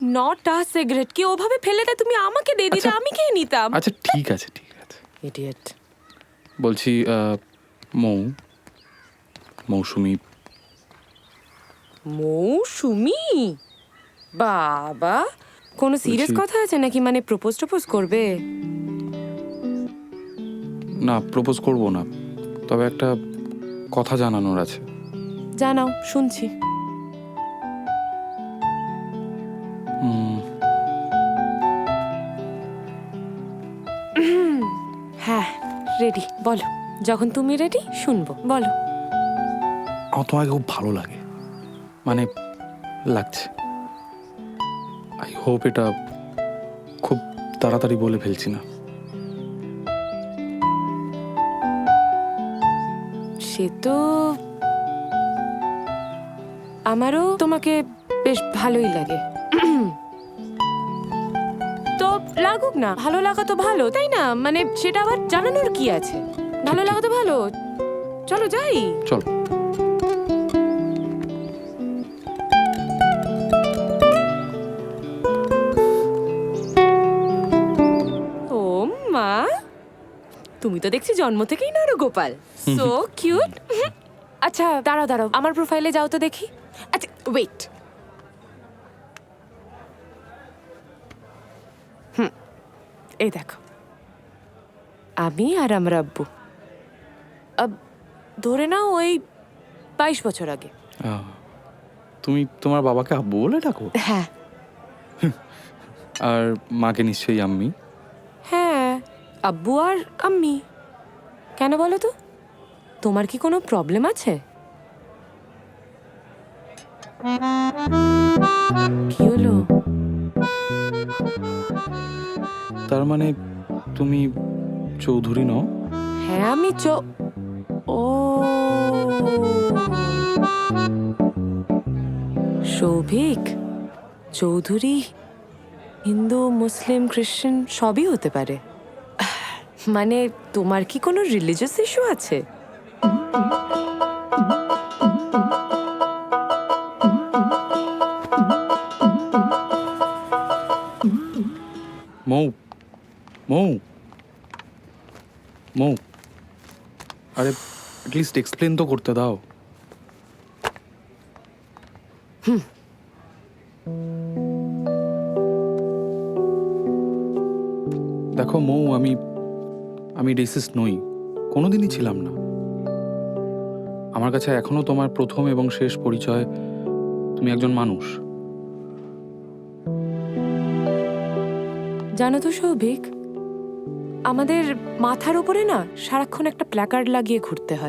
নটা সিগারেট কি ওভাবে ফেলে দেয়, তুমি আমাকে দিয়ে দিতে, আমি খেয়ে নিতাম। আচ্ছা ঠিক আছে ঠিক আছে। ইডিয়েট। বলছি মৌসুমি। মৌসুমি? বাবা, কোনো সিরিয়াস বলছি- কথা আছে নাকি? মানে প্রপোজ করবে? না, প্রপোজ করব না, তবে একটা কথা জানানোর আছে। জানাও, শুনছি। হ্যাঁ রেডি, বলো। যখন তুমি রেডি শুনবো, বলো। আমার তোমাকে খুব ভালো লাগে, মানে লাগছে। আই হোপ এটা খুব তাড়াতাড়ি বলে ফেলছি না। সে তো আমারও তোমাকে বেশ ভালোই লাগে। তো লাগুক না, ভালো লাগা তো ভালো, তাই না? মানে সেটা আবার জানানোর কি আছে? ভালো লাগা তো ভালো। চলো যাই। চল। ও মা, তুমি তো দেখছি জন্ম থেকেই নরগোপাল। So cute. আচ্ছা দাঁড়াও দাঁড়াও, আমার প্রোফাইলে যাও তো দেখি। আচ্ছা ওয়েট। এই দেখো, আমি আর আমার আব্বু। ধরে নাও ওই 22 বছর আগে। তুমি তোমার বাবাকে আব্বু বলে ডাকো? হ্যাঁ আর মাকে নিশ্চয়ই আম্মি? হ্যাঁ, আব্বু আর আম্মি। কেন বলো তো, তোমার কি কোনো প্রবলেম আছে? কি হলো? তার মানে তুমি চৌধুরী নও? হ্যাঁ আমি ও সৌভিক, চৌধুরী হিন্দু মুসলিম খ্রিস্টান সবই হতে পারে। মানে তোমার কি কোনো রিলিজিয়াস ইস্যু আছে? মৌ মৌ মৌ, আরে অ্যাটলিস্ট এক্সপ্লেন তো করতে দাও। দেখো মৌ, আমি রেসিস্ট নই, কোনোদিনই ছিলাম না। আমার কাছে এখনো তোমার প্রথম এবং শেষ পরিচয় তুমি একজন মানুষ। জানো তো সৌভিক, আমাদের মাথার উপরে না সারাক্ষণ একটা প্ল্যাকার্ড লাগিয়ে ঘুরতে হয়।